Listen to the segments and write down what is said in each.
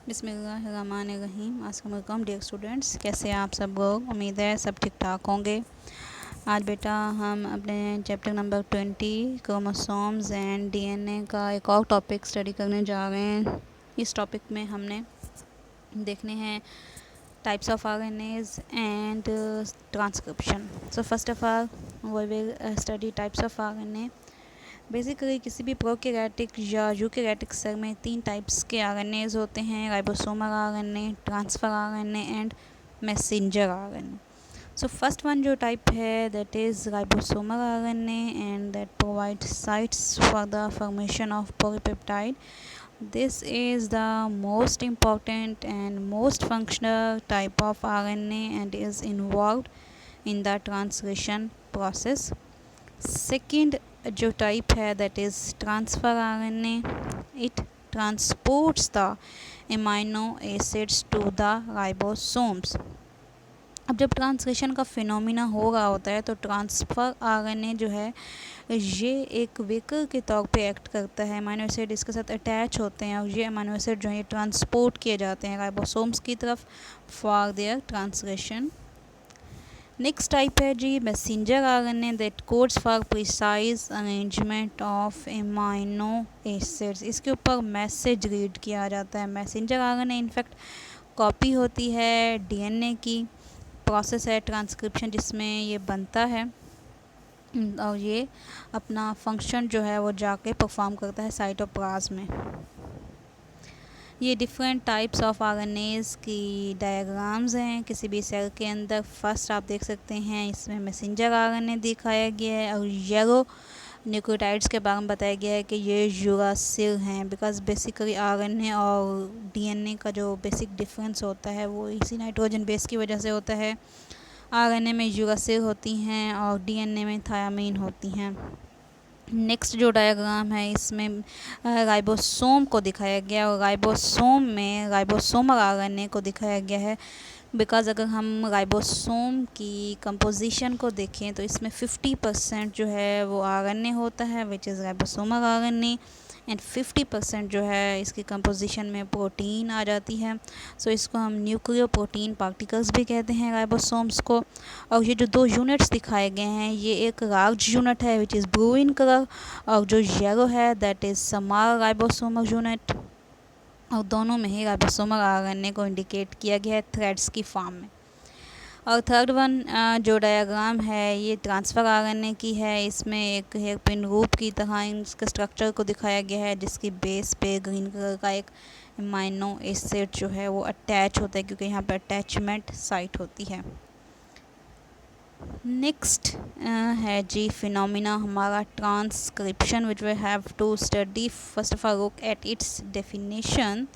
बिस्मिल्लाहिर्रहमानिर्रहीम। अस्सलाम वालेकुम डियर स्टूडेंट्स, कैसे हैं आप सब लोग। उम्मीद है सब ठीक ठाक होंगे। आज बेटा हम अपने chapter number 20 chromosomes and DNA का एक और टॉपिक स्टडी करने जा रहे हैं। इस टॉपिक में हमने देखने हैं types of RNAs and transcription. So first of all we will study types of RNA. Basically किसी भी प्रोकैरियोटिक या यूकैरियोटिक सेल में 3 टाइप्स के आरएनएज होते हैं: ribosomal RNA, transfer RNA and messenger RNA. So first one जो type है that is ribosomal RNA and that provide sites for the formation of polypeptide. This is the most important and most functional type of RNA and is involved in the translation process. Second जो type है that is transfer RNA. It transports the amino acids to the ribosomes. अब जब translation का phenomena हो रहा होता है तो ट्रांसफ़र आरएनए जो है ये एक व्हीकल के तौर पे एक्ट करता है. अमाइनो एसिड इसके साथ अटैच होते हैं और ये अमाइनो एसिड जो है ये ट्रांसपोर्ट किए जाते हैं राइबोसोम्स की तरफ for their translation. Next type है जी messenger RNA that codes for precise arrangement of amino acids. इसके ऊपर मैसेज रीड किया जाता है. मैसेंजर आरएनए इनफैक्ट कॉपी होती है डीएनए की. प्रोसेस है ट्रांसक्रिप्शन जिसमें ये बनता है और ये अपना फंक्शन जो है वो जाके परफॉर्म करता है साइटोप्लाज्म में. ये डिफरेंट टाइप्स ऑफ आरएनएज की डायग्राम्स हैं किसी भी सेल के अंदर. फर्स्ट आप देख सकते हैं इसमें मैसेंजर आरएनए दिखाया गया है और येलो न्यूक्लियोटाइड्स के बारे में बताया गया है कि ये यूरासिल हैं. बिकॉज बेसिकली आरएनए और डीएनए का जो बेसिक डिफरेंस होता है वो इसी नाइट्रोजन बेस की वजह से होता है. आरएनए में यूरासिल होती हैं और डीएनए में थायामीन होती हैं. नेक्स्ट जो डायग्राम है इसमें राइबोसोम को दिखाया गया और राइबोसोम में राइबोसोमल आरएनए को दिखाया गया है. बिकॉज़ अगर हम राइबोसोम की कंपोजिशन को देखें तो इसमें 50% जो है वो आरएनए होता है which is ribosomal RNA and 50% जो है इसकी कंपोजिशन में प्रोटीन आ जाती है. सो इसको हम न्यूक्लियो प्रोटीन पार्टिकल्स भी कहते हैं राइबोसोम्स को. और ये जो 2 यूनिट्स दिखाए गए हैं ये एक लार्ज यूनिट है which is blue in colour और जो येलो है that is small ribosomal unit. और दोनों में ही राइबोसोमल आरएनए को इंडिकेट किया गया है थ्रेड्स की फॉर्म में. और थर्ड वन जो डायग्राम है ये ट्रांसफ़र आरएनए की है. इसमें एक हेयरपिन रूप की तरह इसके स्ट्रक्चर को दिखाया गया है जिसकी बेस पे ग्रीन कलर का एक अमाइनो एसिड जो है वो अटैच होता है क्योंकि यहाँ पर अटैचमेंट साइट होती है. नेक्स्ट है जी फिनोमिना हमारा transcription which we have to study. First of all look at its definition.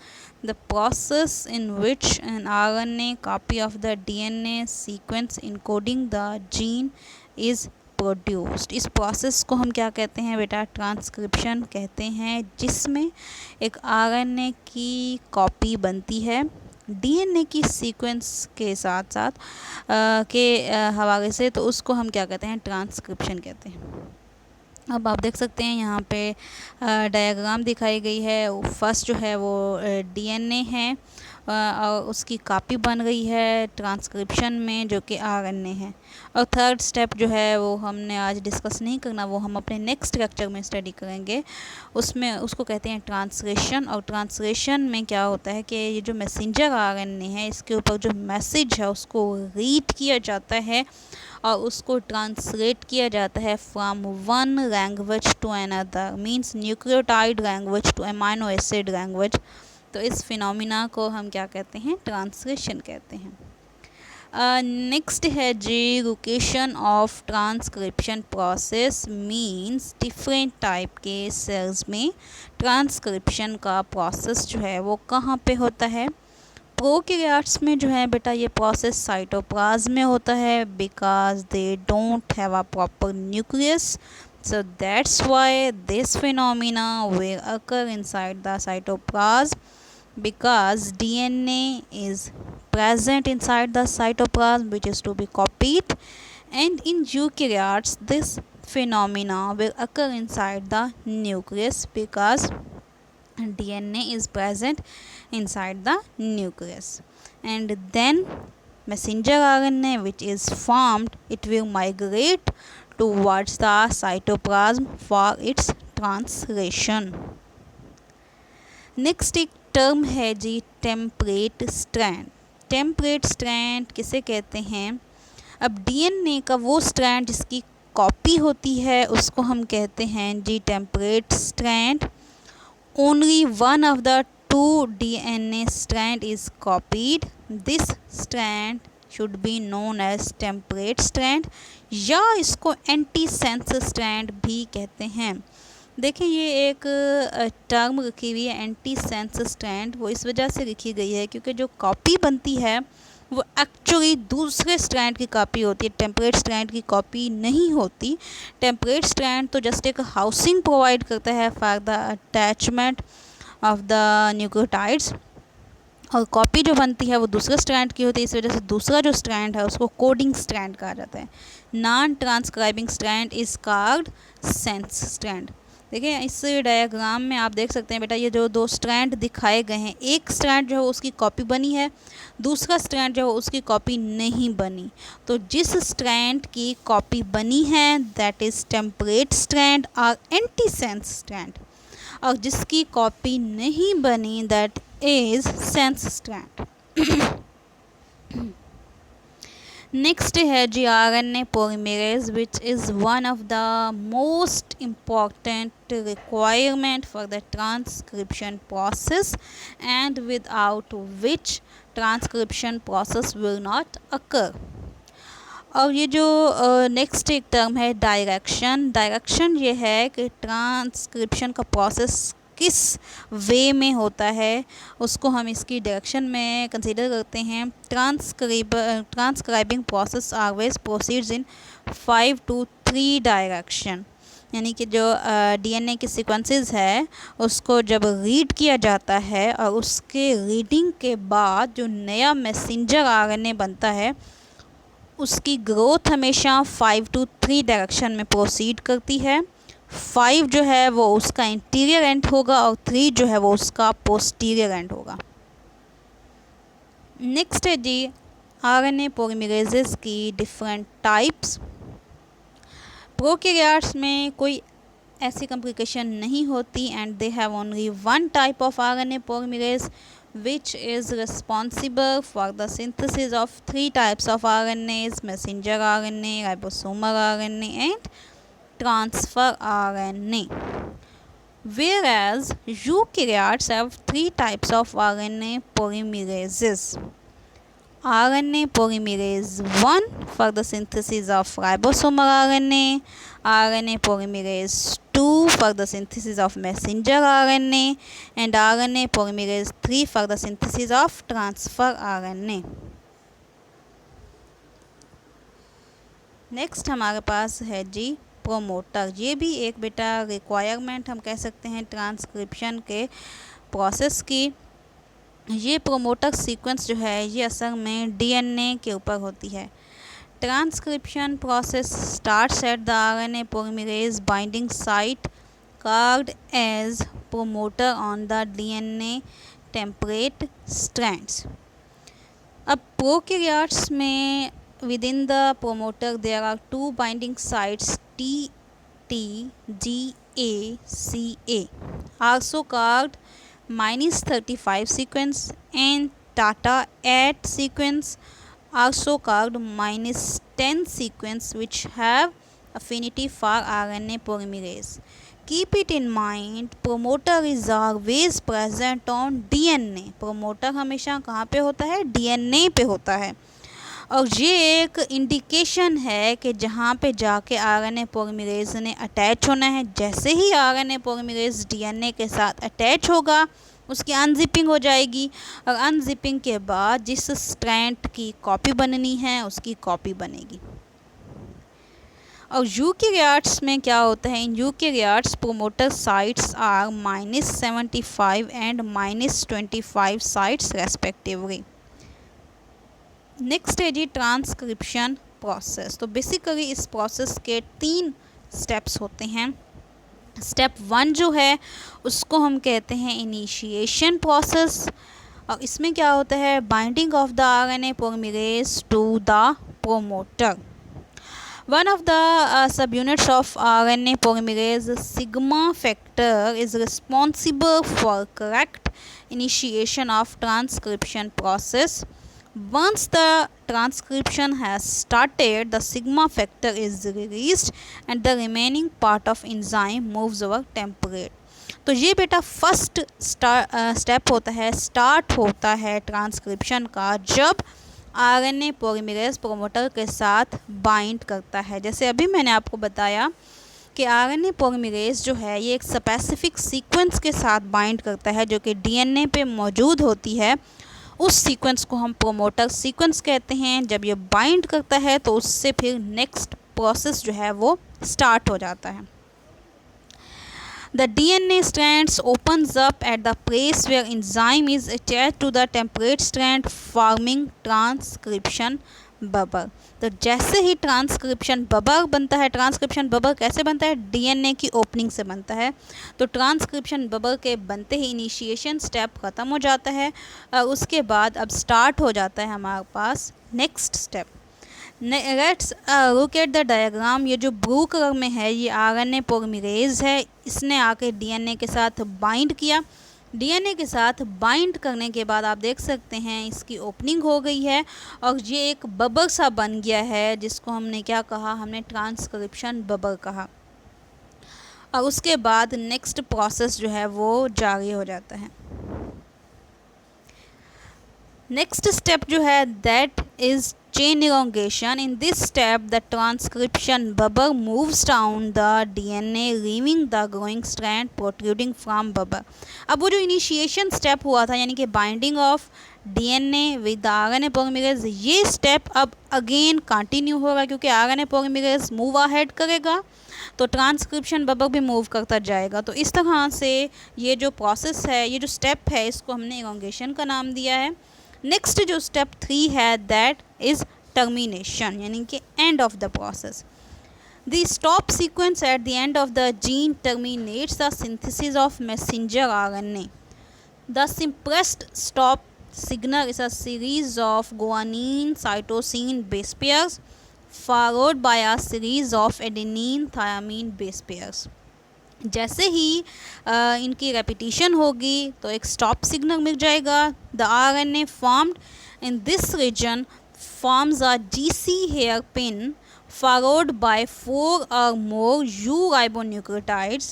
The process in which an RNA copy of the DNA sequence encoding the gene is produced. इस process को हम क्या कहते हैं बेटा? Transcription कहते हैं, जिसमें एक आरएनए की कॉपी बनती है डीएनए की सीक्वेंस के साथ साथ के हवाले से. तो उसको हम क्या कहते हैं? ट्रांसक्रिप्शन कहते हैं. अब आप देख सकते हैं यहाँ पे डायग्राम दिखाई गई है. फर्स्ट जो है वो डीएनए है और उसकी कॉपी बन गई है ट्रांसक्रिप्शन में जो कि आरएनए है. और थर्ड स्टेप जो है वो हमने आज डिस्कस नहीं करना, वो हम अपने नेक्स्ट लेक्चर में स्टडी करेंगे. उसमें उसको कहते हैं ट्रांसलेशन. और ट्रांसलेशन में क्या होता है कि ये जो मैसेंजर आरएनए है इसके ऊपर जो मैसेज है उसको रीड किया जाता है और उसको ट्रांसलेट किया जाता है from one language to another. Means nucleotide language to amino acid language. तो इस फिनोमिना को हम क्या कहते हैं? ट्रांसलेशन कहते हैं. नेक्स्ट है जी location of transcription process. Means different type के सेल्स में ट्रांसक्रिप्शन का प्रोसेस जो है वो कहाँ पे होता है? प्रोकैरियोट्स में जो है बेटा ये प्रोसेस साइटोप्लाज्म में होता है because they don't have a proper nucleus. So that's why this phenomena will occur inside the cytoplasm because DNA is present inside the cytoplasm which is to be copied. And in eukaryotes this phenomena will occur inside the nucleus because DNA is present inside the nucleus, and then messenger RNA which is formed, it will migrate towards the cytoplasm for its translation. Next एक term है जी template strand. Temperate strand किसे कहते हैं? अब DNA का वो strand जिसकी copy होती है उसको हम कहते हैं जी template strand. Only one of the two DNA strand is copied, this strand should be known as template strand, या इसको एंटी सेंस स्ट्रैंड भी कहते हैं। देखिए ये एक टर्म रखी हुई है एंटी सेंस स्ट्रैंड, वो इस वजह से लिखी गई है क्योंकि जो कॉपी बनती है वो एक्चुअली दूसरे स्ट्रैंड की कॉपी होती है, टेम्परेट स्ट्रैंड की कॉपी नहीं होती। टेम्परेट स्ट्रैंड तो जस्ट एक हाउसिंग प्रोवाइड करता है for the attachment of the nucleotides, और कॉपी जो बनती है वो दूसरे स्ट्रैंड की होती है, इस वजह से दूसरा जो स्ट्रैंड है उसको कोडिंग स्ट्रैंड कहा जाता है। Non transcribing strand is called sense strand. देखिए इस डायग्राम में आप देख सकते हैं बेटा, ये जो दो स्ट्रैंड दिखाए गए हैं, एक स्ट्रैंड जो है उसकी कॉपी बनी है, दूसरा स्ट्रैंड जो है उसकी कॉपी नहीं बनी। तो जिस स्ट्रैंड की कॉपी बनी है दैट इज़ टेम्परेट स्ट्रैंड और एंटी सेंस स्ट्रैंड, और जिसकी कॉपी नहीं बनी that is sense strand. Next है जी RNA polymerase which is one of the most important requirement for the transcription process and without which transcription process will not occur। और ये जो next एक term है डायरेक्शन, डायरेक्शन ये है कि transcription का प्रोसेस किस वे में होता है उसको हम इसकी डायरेक्शन में कंसीडर करते हैं। Transcribing process always proceeds in 5 to 3 direction, यानी कि जो डीएनए के सीक्वेंसेस है उसको जब रीड किया जाता है और उसके रीडिंग के बाद जो नया मैसेंजर आरएनए बनता है उसकी ग्रोथ हमेशा 5 to 3 डायरेक्शन में प्रोसीड करती है। 5 जो है वो उसका इंटीरियर एंड होगा और 3 जो है वो उसका पोस्टीरियर एंड होगा। नेक्स्ट है जी आरएनए पॉलीमरेजेस की डिफरेंट टाइप्स। प्रोकैरियोट्स में कोई ऐसी कॉम्प्लिकेशन नहीं होती and they have only one type of RNA polymerase which is responsible for the synthesis of 3 types of RNAs, messenger RNA, ribosomal RNA and transfer RNA. Whereas eukaryotes have 3 types of RNA polymerases. RNA polymerase 1 for the synthesis of ribosomal RNA, RNA polymerase 2 for the synthesis of messenger RNA and RNA polymerase 3 for the synthesis of transfer RNA. Next हमारे पास है जी promoter. ये भी एक बेटा requirement हम कह सकते हैं ट्रांसक्रिप्शन के प्रोसेस की। ये प्रोमोटर सीक्वेंस जो है ये असल में डीएनए के ऊपर होती है। Transcription process starts at the RNA polymerase binding site called as promoter on the DNA template strands। अब प्रोकैरियोट्स में within the promoter there are 2 binding sites TTGACA, also called -35 sequence, and TATA8 sequence, also called -10 sequence, which have affinity for RNA polymerase। Keep it in mind, promoter is always present on DNA। promoter हमेशा कहाँ पे होता है? DNA पे होता है, और ये एक इंडिकेशन है कि जहाँ पे जाके आरएनए पॉलीमरेज ने अटैच होना है। जैसे ही आरएनए पॉलीमरेज डीएनए के साथ अटैच होगा उसकी अनजिपिंग हो जाएगी, और अनजिपिंग के बाद जिस स्ट्रैंड की कॉपी बननी है उसकी कॉपी बनेगी। और यूकैरियोट्स में क्या होता है? In eukaryotes promoter sites are -75 and -25 sites respectively. Next है जी ट्रांसक्रिप्शन प्रोसेस। तो बेसिकली इस प्रोसेस के 3 स्टेप्स होते हैं। स्टेप 1 जो है उसको हम कहते हैं इनिशिएशन प्रोसेस, और इसमें क्या होता है, binding of the RNA polymerase to the promoter. One of the subunits of RNA polymerase, sigma factor, is responsible for correct initiation of transcription process. Once the transcription has started, the sigma factor is released and the remaining part of enzyme moves over template. तो ये बेटा first step होता है, start होता है transcription का जब RNA polymerase promoter के साथ बाइंड करता है। जैसे अभी मैंने आपको बताया कि आरएनए पॉलीमरेज जो है ये एक स्पेसिफिक सीक्वेंस के साथ बाइंड करता है जो कि डीएनए पे मौजूद होती है। उस सीक्वेंस को हम प्रोमोटर सीक्वेंस कहते हैं। जब ये बाइंड करता है तो उससे फिर नेक्स्ट प्रोसेस जो है वो स्टार्ट हो जाता है। The DNA strands opens up at the place where enzyme is attached to the template strand, forming transcription bubble. तो जैसे ही ट्रांसक्रिप्शन बबल बनता है, ट्रांसक्रिप्शन बबल कैसे बनता है, डीएनए की ओपनिंग से बनता है। तो ट्रांसक्रिप्शन बबल के बनते ही इनिशिएशन स्टेप ख़त्म हो जाता है और उसके बाद अब स्टार्ट हो जाता है हमारे पास next step. Let's look at the diagram. ये जो ब्लू कलर में है ये आरएनए पॉलीमरेज है, इसने आके डीएनए के साथ बाइंड किया। डीएनए के साथ बाइंड करने के बाद आप देख सकते हैं इसकी ओपनिंग हो गई है और ये एक बबल सा बन गया है जिसको हमने क्या कहा, हमने ट्रांसक्रिप्शन बबल कहा। और उसके बाद नेक्स्ट प्रोसेस जो है वो जारी हो जाता है। नेक्स्ट स्टेप जो है that is chain elongation. In this step, the transcription bubble moves down the DNA, leaving the growing strand protruding from bubble. अब वो जो इनिशिएशन स्टेप हुआ था यानी कि binding of DNA with RNA polymerase, ये स्टेप अब अगेन कंटिन्यू होगा क्योंकि आरएनए पॉलीमरेज मूव अहेड करेगा तो ट्रांसक्रिप्शन बबल भी मूव करता जाएगा। तो इस तरह से ये जो प्रोसेस है, ये जो स्टेप है, इसको हमने elongation का नाम दिया है। नेक्स्ट जो स्टेप 3 है दैट इज़ टर्मिनेशन यानी कि end of the process. The stop sequence at the end of the gene terminates the synthesis of messenger RNA. The simplest stop signal is a series of guanine cytosine base pairs followed by a series of adenine thiamine base pairs। जैसे ही इनकी repetition होगी तो एक stop signal मिल जाएगा। The RNA formed in this region forms a GC hairpin followed by 4 or more U ribonucleotides.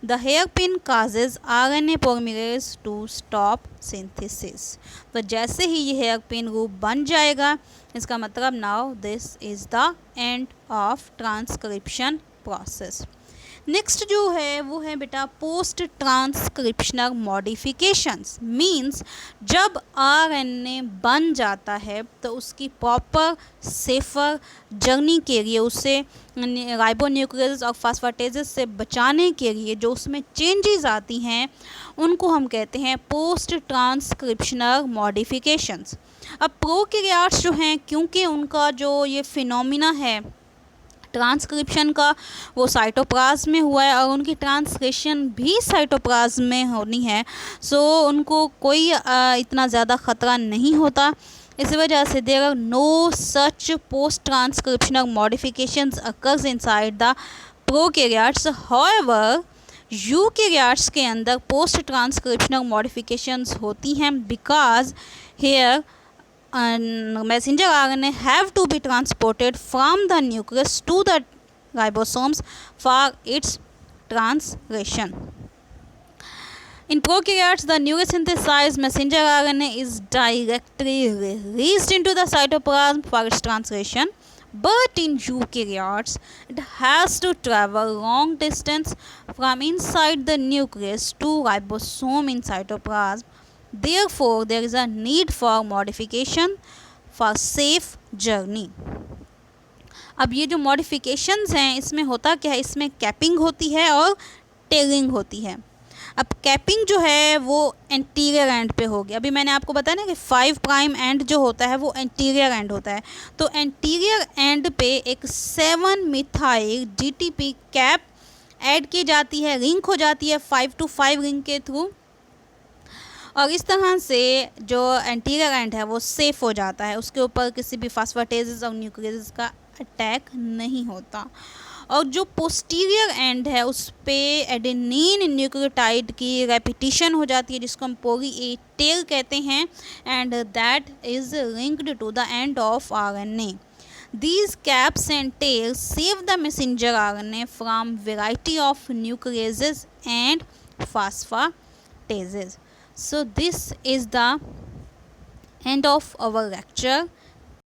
The hairpin causes RNA polymerase to stop synthesis। तो जैसे ही ये hairpin रूप बन जाएगा इसका मतलब now this is the end of transcription process। Next जो है वो है बेटा पोस्ट ट्रांसक्रिप्शनल मॉडिफिकेशंस। मींस जब आरएनए बन जाता है तो उसकी प्रॉपर सेफर जर्नी के लिए उसे राइबोन्यूक्लियस और फास्फेटेजेस से बचाने के लिए जो उसमें चेंजेस आती हैं उनको हम कहते हैं पोस्ट ट्रांसक्रिप्शनल मॉडिफिकेशंस। अब प्रोकैरियोट्स जो हैं क्योंकि उनका जो ये फिनोमिना है ट्रांसक्रिप्शन का वो साइटोप्लाज्म में हुआ है और उनकी ट्रांसलेशन भी साइटोप्लाज्म में होनी है, सो उनको कोई इतना ज़्यादा ख़तरा नहीं होता। इस वजह से there are no such post transcriptional modifications occurs inside the prokaryotes. However eukaryotes के अंदर पोस्ट ट्रांसक्रिप्शनल मॉडिफिकेशंस होती हैं because here messenger RNA have to be transported from the nucleus to the ribosomes for its translation. In prokaryotes, the newly synthesized messenger RNA is directly released into the cytoplasm for its translation, but in eukaryotes, it has to travel long distance from inside the nucleus to ribosome in cytoplasm. Therefore, there is a need for modification for safe journey. अब ये जो modifications हैं इसमें होता क्या है, इसमें capping होती है और टेलिंग होती है। अब कैपिंग जो है वो एंटीरियर एंड पे होगी। अभी मैंने आपको बताया ना कि 5 प्राइम एंड जो होता है वो एंटीरियर एंड होता है, तो एंटीरियर एंड पे एक 7 मिथाइल GTP कैप ऐड की जाती है, लिंक हो जाती है 5 to 5 लिंक के थ्रू, और इस तरह से जो एंटीरियर एंड है वो सेफ हो जाता है, उसके ऊपर किसी भी फास्फाटेजेस और न्यूक्लियस का अटैक नहीं होता। और जो पोस्टीरियर एंड है उस पे एडेनिन न्यूक्लियोटाइड की रेपिटिशन हो जाती है, जिसको हम पोली ए टेल कहते हैं, and that is linked to the end of RNA. These caps and tails save the messenger RNA from variety of nucleases and phosphatases. So this is the end of our lecture.